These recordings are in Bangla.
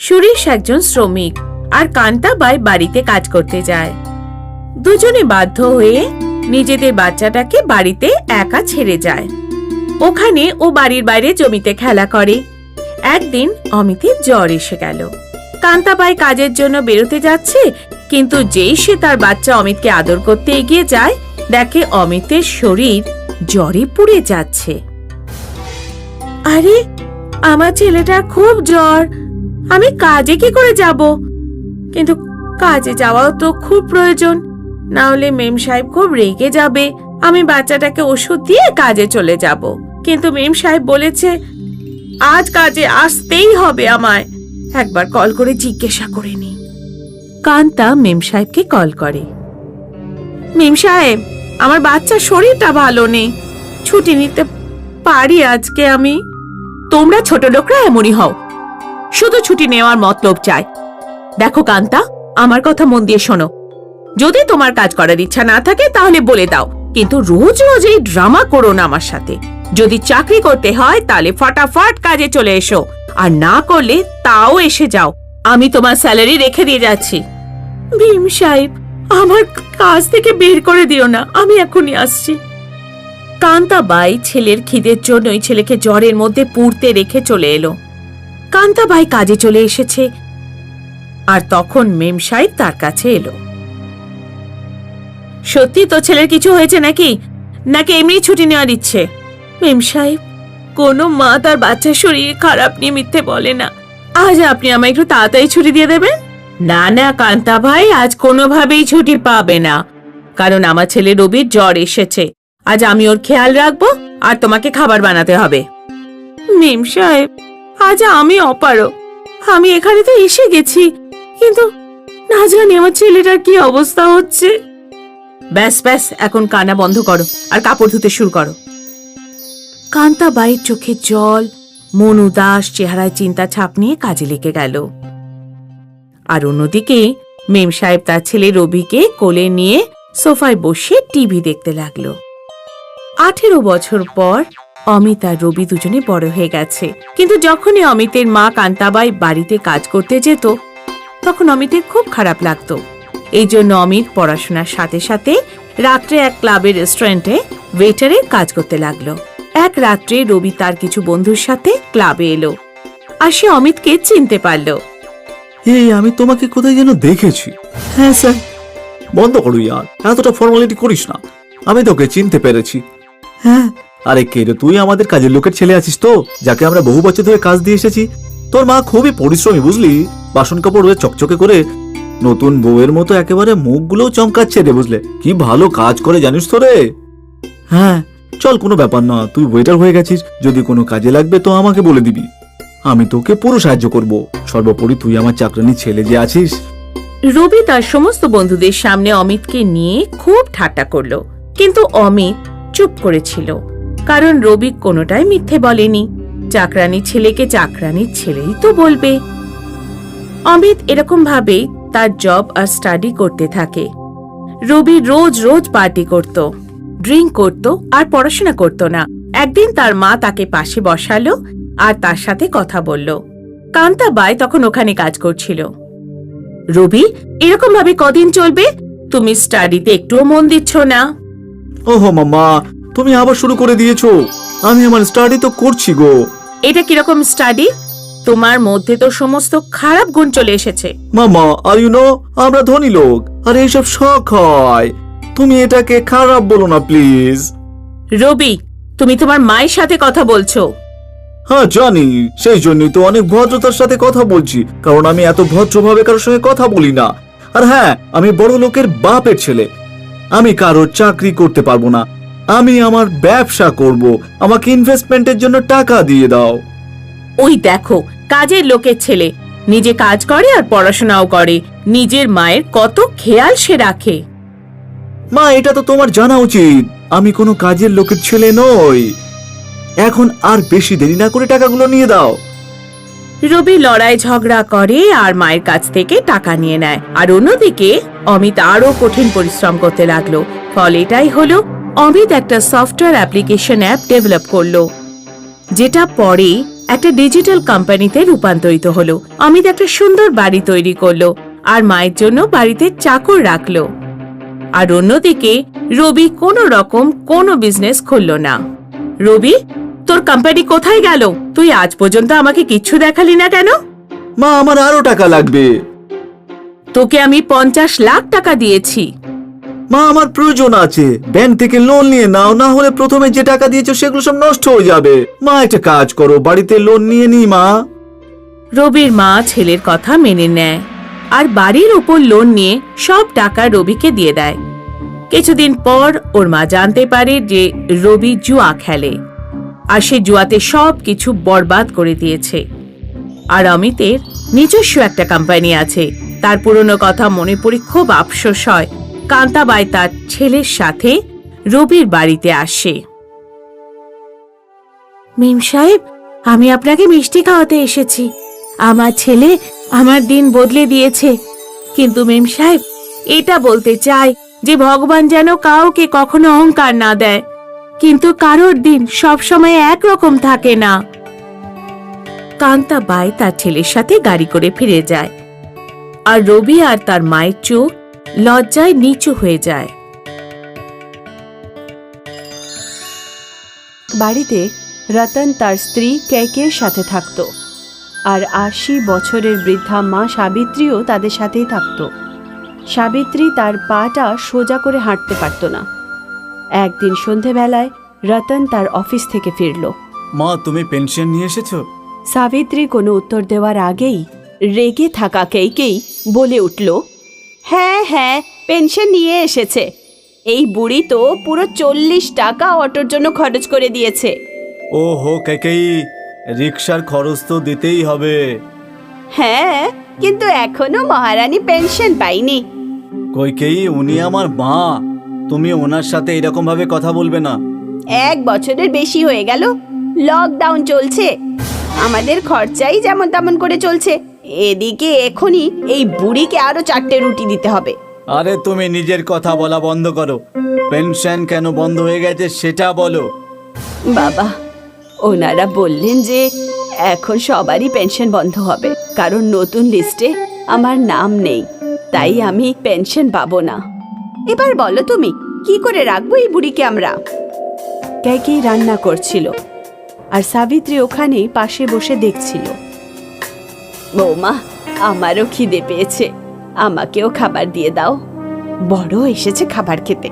সুরেশ একজন শ্রমিক আর কান্তাবাই বাড়িতে কাজ করতে যায়। দুজনে বাধ্য হয়ে নিজেদের বাচ্চাটাকে বাড়িতে একা ছেড়ে যায়। ওখানে ও বাড়ির বাইরে জমিতে খেলা করে। একদিন অমিতের জ্বর এসে গেল। কান্তাবাই কাজের জন্য বেরোতে যাচ্ছে, কিন্তু যেই সে তার বাচ্চা অমিতকে আদর করতে এগিয়ে যায়, দেখে অমিতের শরীর জ্বরে পুড়ে যাচ্ছে। আরে, আমার ছেলেটার খুব জ্বর, আমি কাজে কি করে যাব? কিন্তু কাজে যাওয়াও তো খুব প্রয়োজন, না হলে মেম সাহেব খুব রেগে যাবে। আমি বাচ্চাটাকে ওষুধ দিয়ে কাজে চলে যাব, কিন্তু মেম সাহেব বলেছে আজ কাজে আসতেই হবে আমায়। একবার কল করে জিজ্ঞাসা করে নি। কান্তা মেম সাহেবকে কল করে। মেম সাহেব, আমার বাচ্চার শরীরটা ভালো নেই, ছুটি নিতে পারি আজকে আমি? তোমরা ছোট লোকরা এমনই হও, শুধু ছুটি নেওয়ার মতলব চাই। দেখো কান্তা, আমার কথা মন দিয়ে শোনো। যদি তোমার কাজ করার ইচ্ছা না থাকে তাহলে বলে দাও, কিন্তু রোজ রোজ এই ড্রামা করো না আমার সাথে। যদি চাকরি করতে হয় তাহলে ফটাফট কাজে চলে এসো, আর না করলে তাও এসে যাও। আমি তোমার স্যালারি রেখে দিয়ে যাচ্ছি। ভীম সাহেব, আমার কাজ থেকে বের করে দিও না, আমি এখনই আসছি। কান্তাবাই ছেলের খিদের জন্যই ছেলেকে জ্বরের মধ্যে পুড়তে রেখে চলে এলো। কান্তাবাই কাজে চলে এসেছে, আর তখন মেম সাহেব তার কাছে এলো। সত্যি তো ছেলের কিছু হয়েছে নাকি, নাকি এমনি ছুটি নেওয়ার ইচ্ছে? মেম সাহেব, কোনো মা তার বাচ্চার শরীর খারাপ নিয়ে মিথ্যে বলে না। আজ আপনি আমায় একটু তাড়াতাড়ি ছুটি দিয়ে দেবেন? না না কান্তা ভাই, আজ কোনোভাবেই ছুটি পাবে না, কারণ আমার ছেলে রবির জ্বর এসেছে। আজ আমি ওর খেয়াল রাখবো, আর তোমাকে খাবার বানাতে হবে। মেম সাহেব, আজ আমি অপারগ, আমি এখানে তো এসে গেছি, কিন্তু না জানি আমার ছেলেটার কি অবস্থা হচ্ছে। ব্যাস ব্যাস, এখন কান্না বন্ধ করো আর কাপড় ধুতে শুরু করো। কান্তাবাইয়ের চোখে জল, মন উদাস, চেহারায় চিন্তা ছাপ নিয়ে কাজে লেগে গেল। আর অন্যদিকে মেম সাহেব তার ছেলে রবিকে কোলে নিয়ে সোফায় বসে টিভি দেখতে লাগলো। 18 বছর পর অমিত আর রবি দুজনে বড় হয়ে গেছে, কিন্তু যখনই অমিতের মা কান্তাবাই বাড়িতে কাজ করতে যেত, তখন অমিতের খুব খারাপ লাগতো। এই জন্য অমিত পড়াশোনার সাথে সাথে রাত্রে এক ক্লাবের রেস্টুরেন্টে ওয়েটারের কাজ করতে লাগলো। এক রাত্রে রবি তার কিছু বন্ধুর সাথে ক্লাবে এলো, আর সে অমিতকে চিনতে পারলো। এই, আমি তোমাকে কোথায় যেন দেখেছি। হ্যাঁ স্যার। বন্ধ করো ইয়ার, এতটা ফর্মালিটি করিস না। আমি তোকে চিনতে পেরেছি। হ্যাঁ। আরে কে রে তুই? আমাদের কাজের লোকের ছেলে আছিস তো, যাকে আমরা বহু বছর ধরে কাজ দিয়ে এসেছি। তোর মা খুবই পরিশ্রমী, বুঝলি? বাসন কাপড় হয়ে চকচকে করে নতুন বউয়ের মতো একেবারে মুখগুলোও চমকাচ্ছে রে, বুঝলে? কি ভালো কাজ করে জানিস তো রে। হ্যাঁ চল, কোনো ব্যাপার না, তুই ওয়েটার হয়ে গেছিস, যদি কোনো কাজে লাগবে তো আমাকে বলে দিবি, আমি তোকে পুরো সাহায্য করব। সর্বোপরি তুই আমার চাকরানি ছেলে যে আছিস। রবি তার সমস্ত বন্ধুদের সামনে অমিতকে নিয়ে খুব ঠাট্টা করলো, কিন্তু অমিত চুপ করেছিল, কারণ রবি কোনোটাই মিথ্যে বলেনি। চাকরানি ছেলেকে চাকরানির ছেলেই তো বলবে। অমিত এরকম ভাবে তার জব আর স্টাডি করতে থাকে। রবি রোজ রোজ পার্টি করত, ড্রিঙ্ক করত, আর পড়াশোনা করত না। একদিন তার মা তাকে পাশে বসালো আর তার সাথে কথা বলল। কান্তাবাই তখন ওখানে কাজ করছিল। রবি, এরকম ভাবে কদিন চলবে? তুমি স্টাডিতে একটুও মন দিচ্ছ না। ওহো মামা, তুমি আবার শুরু করে দিয়েছো। আমি আমার স্টাডি তো করছি গো। এটা কিরকম স্টাডি? তোমার মধ্যে তো সমস্ত খারাপ গুণ চলে এসেছে। মামা, আর ইউ নো, আমরা ধনী লোক, আর এইসব শখ হয়। তুমি এটাকে খারাপ বলো না প্লিজ। রবি, তুমি তোমার মায়ের সাথে কথা বলছো। হ্যাঁ জানি, সেই জন্যই তো অনেক ভদ্রতার সাথে কথা বলছি, কারণ আমি এত ভদ্রভাবে কারোর সঙ্গে কথা বলি না। আর হ্যাঁ, আমি বড় লোকের বাপের ছেলে, আমি কারোর চাকরি করতে পারবো না, আমি আমার ব্যবসা করব। আমাকে ইনভেস্টমেন্টের জন্য টাকা দিয়ে দাও। ওই দেখো, কাজের লোকের ছেলে, নিজে কাজ করে আর পড়াশোনাও করে, নিজের মায়ের কত খেয়াল সে রাখে। মা, এটা তো তোমার জানা উচিত, আমি কোনো কাজের লোকের ছেলে নই। এখন আর বেশি দেরি না করে টাকাগুলো নিয়ে দাও। রবি লড়াই ঝগড়া করে আর মায়ের কাছ থেকে টাকা নিয়ে নেয়, আর অন্যদিকে অমিত আরো কঠিন পরিশ্রম করতে লাগলো। ফল এটাই হলো, অমিত একটা সফটওয়্যার অ্যাপ্লিকেশন অ্যাপ ডেভেলপ করলো, যেটা পরে একটা ডিজিটাল কোম্পানিতে রূপান্তরিত হলো। অমিত একটা সুন্দর বাড়ি তৈরি করলো আর মায়ের জন্য বাড়িতে চাকর রাখলো। আর অন্যদিকে রবি কোনো রকম কোনো বিজনেস খুললো না। রবি, তোর কোম্পানি কোথায় গেল? তুই আজ পর্যন্ত আমাকে কিচ্ছু দেখালি না কেন? মা, আমার আরো টাকা লাগবে। তোকে আমি 50 লাখ টাকা দিয়েছি। মা, আমার প্রয়োজন আছে। ব্যাংক থেকে লোন নিয়ে নাও, না হলে প্রথমে যে টাকা দিয়েছো সেগুলো সব নষ্ট হয়ে যাবে। মা, একটা কাজ করো, বাড়িতে লোন নিয়ে নি মা। রবির মা ছেলের কথা মেনে নেয় আর বাড়ির উপর লোন নিয়ে সব টাকা রবিকে দিয়ে দেয়। কিছুদিন পর ওর মা জানতে পারে যে রবি জুয়া খেলে আর সে জুয়াতে সব কিছু বরবাদ করে দিয়েছে। আর অমিতের নিজস্ব একটা কোম্পানি আছে। তার পুরনো কথা মনে পড়ে খুব আফসোস হয়। কান্তাবাই তার ছেলের সাথে রবির বাড়িতে আসে। মিম সাহেব, আমি আপনাকে মিষ্টি খাওয়াতে এসেছি। আমার ছেলে আমার দিন বদলে দিয়েছে। কিন্তু মিম সাহেব, এটা বলতে চাই যে ভগবান যেন কাউকে কখনো অহংকার না দেয়, কিন্তু কারোর দিন সব সময় একরকম থাকে না। কান্তাবাই তার ছেলের সাথে গাড়ি করে ফিরে যায় আর রবি আর তার মায়ের চোখ লজ্জায় নিচু হয়ে যায়। বাড়িতে রতন তার স্ত্রী কেকের সাথে থাকত আর 80 বছরের বৃদ্ধা মা সাবিত্রীও তাদের সাথেই থাকত। সাবিত্রী তার পাটা সোজা করে হাঁটতে পারত না। একদিন সন্ধেবেলায় রতন তার অফিস থেকে ফিরল। মা, তুমি পেনশন নিয়ে এসেছো? সাবিত্রী কোনো উত্তর দেওয়ার আগেই রেগে থাকা কেকেই বলে উঠল, হ্যাঁ হ্যাঁ, পেনশন নিয়ে এসেছে। এই বুড়ি তো পুরো 40 টাকা অটোর জন্য খরচ করে দিয়েছে। ও হো কেকেই, রিক্সার খরচ তো দিতেই হবে। হ্যাঁ, কিন্তু এখনো মহারানী পেনশন পাইনি। কইকেই, উনি আমার মা, তুমি ওনার সাথে এরকম ভাবে কথা বলবে না। 1 বছরের বেশি হয়ে গেল, লকডাউন চলছে, আমাদের খরচাই যেমন তেমন করে চলছে। এদিকে এখনই এই বুড়িকে আরো 4টে রুটি দিতে হবে। আরে তুমি নিজের কথা বলা বন্ধ করো। পেনশন কেন বন্ধ হয়ে গেছে সেটা বলো। বাবা, ওনারা বললেন যে এখন সবারই পেনশন বন্ধ হবে, কারণ নতুন লিস্টে আমার নাম নেই, তাই আমি পেনশন পাবো না। এবার বলো তুমি, কি করে রাখবো এই বুড়িকে আমরা? কেকেই রান্না করছিল আর সাবিত্রী ওখানেই পাশে বসে দেখছিল। বৌমা, আমারও খিদে পেয়েছে, আমাকেও খাবার দিয়ে দাও। বড় এসেছে খাবার খেতে,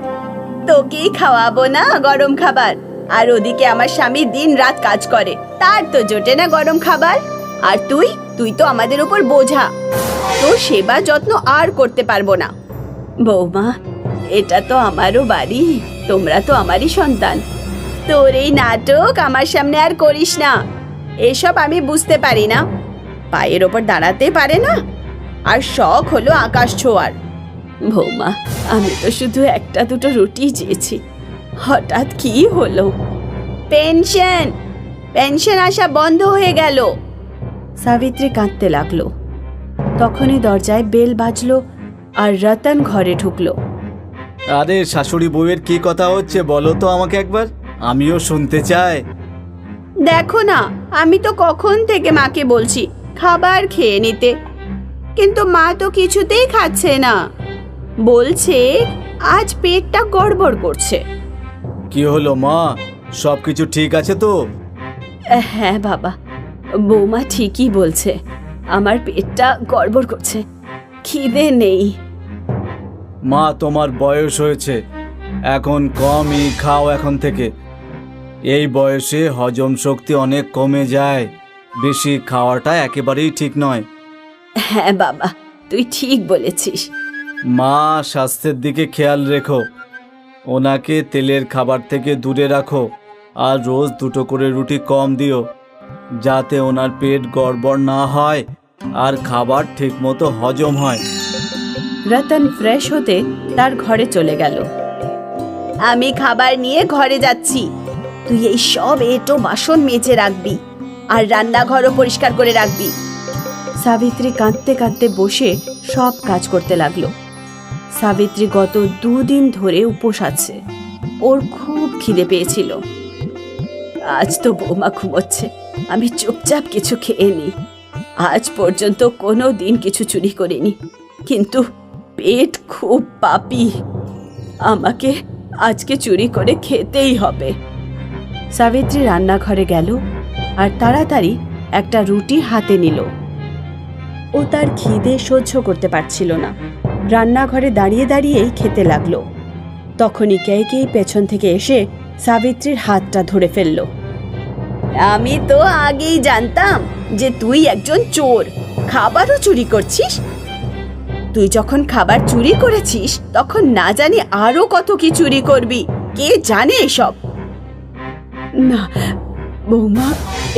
তোকেই খাওয়াবো না গরম খাবার? আর ওদিকে আমার স্বামী দিন রাত কাজ করে, তার তো জোটে না গরম খাবার। আর তুই তো আমাদের উপর বোঝা, তোর সেবা যত্ন আর করতে পারবো না। বৌমা, এটা তো আমারও বাড়ি, তোমরা তো আমারই সন্তান। তোর এই নাটক আমার সামনে আর করিস না। এসব আমি বুঝতে পারি না। পায়ের ওপর দাঁড়াতে পারে না, আর শখ হলো আকাশ ছোঁয়ার। বৌমা, আমি তো শুধু 1-2টো রুটি চেয়েছি, হঠাৎ কি হলো? পেনশন আসা বন্ধ হয়ে গেল। সাবিত্রী কাঁদতে লাগলো। তখনই দরজায় বেল বাজলো আর রতন ঘরে ঢুকলো। আরে শাশুড়ি বউয়ের কি কথা হচ্ছে বলো তো আমাকে একবার, আমিও শুনতে চাই। দেখো না, আমি তো কখন থেকে মাকে বলছি খাবার খেয়ে নিতে, কিন্তু মা তো কিছুতেই খাচ্ছে না। বলছে আজ পেটটা গড়বড় করছে। কি হলো মা, সবকিছু ঠিক আছে তো? হ্যাঁ বাবা, বৌমা ঠিকই বলছে, আমার পেটটা গড়বড় করছে, খিদে নেই। মা, তোমার বয়স হয়েছে, এখন কমই খাও এখন থেকে। এই বয়সে হজম শক্তি অনেক কমে যায়, বেশি খাওয়াটা একেবারেই ঠিক নয়। হ্যাঁ বাবা, তুই ঠিক বলেছিস। মা, স্বাস্থ্যের দিকে খেয়াল রেখো, ওনাকে তেলের খাবার থেকে দূরে রাখো, আর রোজ 2টো করে রুটি কম দিও, যাতে ওনার পেট গড়বড় না হয় আর খাবার ঠিকমতো হজম হয়। রতন ফ্রেশ হতে তার ঘরে চলে গেল। আমি খাবার নিয়ে ঘরে যাচ্ছি, তুই এই সব এঁটো বাসন মেজে রাখবি আর রান্নাঘরও পরিষ্কার করে রাখবি। সাবিত্রী কাঁদতে কাঁদতে বসে সব কাজ করতে লাগলো। সাবিত্রী গত 2 দিন ধরে উপোস আছে, ওর খুব খিদে পেয়েছিল। আজ তো বৌমা ঘুমোচ্ছে, আমি চুপচাপ কিছু খেয়ে নি। আজ পর্যন্ত কোনো দিন কিছু চুরি করিনি, কিন্তু পেট খুব পাপী, আমাকে আজকে চুরি করে খেতেই হবে। সাবিত্রী রান্নাঘরে গেল আর তাড়াতাড়ি একটা রুটি হাতে নিল। ও তার খিদে সহ্য করতে পারছিল না, রান্নাঘরে দাঁড়িয়ে দাঁড়িয়েই খেতে লাগলো। তখনই কেই পেছন থেকে এসে সাবিত্রীর হাতটা ধরে ফেলল। আমি তো আগেই জানতাম যে তুই একজন চোর, খাবারও চুরি করছিস। তুই যখন খাবার চুরি করেছিস তখন না জানি আরো কত কি চুরি করবি, কে জানে এসব। না বৌমা,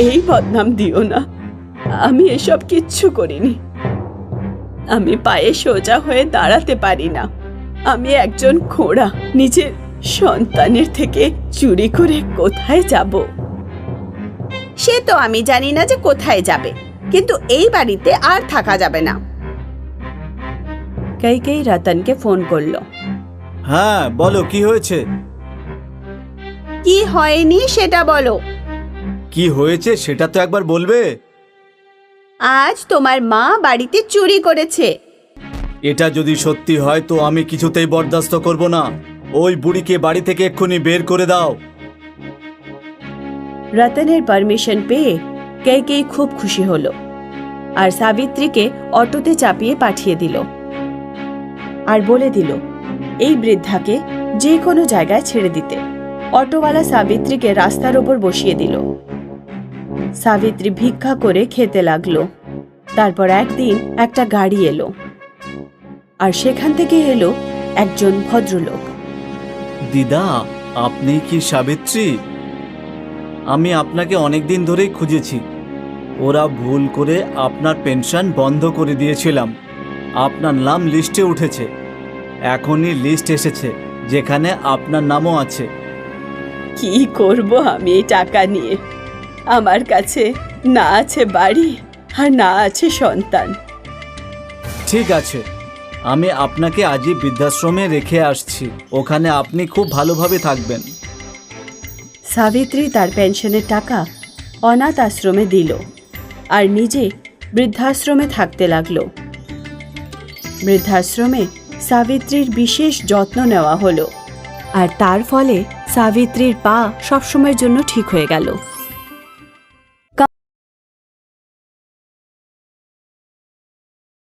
এই বদনাম দিও না, আমি এসব কিচ্ছু করিনি। আমি পায়ে সোজা হয়ে দাঁড়াতে পারি না, আমি একজন খোঁড়া, নিজের সন্তানের থেকে চুরি করে কোথায় যাব? সে তো আমি জানি না যে কোথায় যাবে, কিন্তু এই বাড়িতে আর থাকা যাবে না। কেই রতনকে ফোন করলো। হ্যাঁ বলো, কি হয়েছে? কি হয়নি সেটা বলো। কি হয়েছে সেটা তো একবার বলবে। আজ তোমার মা বাড়িতে চুরি করেছে। এটা যদি সত্যি হয় তো আমি কিছুতেই বরদাস্ত করব না। ওই বুড়িকে বাড়ি থেকে এক্ষুনি বের করে দাও। রতনের পারমিশন পেয়ে কেই খুব খুশি হলো আর সাবিত্রীকে অটোতে চাপিয়ে পাঠিয়ে দিল আর বলে দিল এই বৃদ্ধাকে যে কোনো জায়গায় ছেড়ে দিতে। অটোওয়ালা সাবিত্রীকে রাস্তার ওপর বসিয়ে দিল। সাবিত্রী ভিক্ষা করে খেতে লাগলো। তারপর একদিন একটা গাড়ি এলো আর সেখান থেকে এলো একজন ভদ্রলোক। দিদা, আপনি কি সাবিত্রী? আমি আপনাকে অনেকদিন ধরেই খুঁজেছি। ওরা ভুল করে আপনার পেনশন বন্ধ করে দিয়েছিলাম। আপনার নাম লিস্টে উঠেছে। এখনই লিস্ট এসেছে যেখানে আপনার নামও আছে। কি করব আমি এই টাকা নিয়ে? আমার কাছে না আছে বাড়ি আর না আছে সন্তান। ঠিক আছে, আমি আপনাকে আজই বৃদ্ধাশ্রমে রেখে আসছি। ওখানে আপনি খুব ভালোভাবে থাকবেন। সাবিত্রী তার পেনশনের টাকা অনাথ আশ্রমে দিল আর নিজে বৃদ্ধাশ্রমে থাকতে লাগলো। বৃদ্ধাশ্রমে সাবিত্রীর বিশেষ যত্ন নেওয়া হলো আর তার ফলে সাবিত্রীর পা সবসময়ের জন্য ঠিক হয়ে গেল।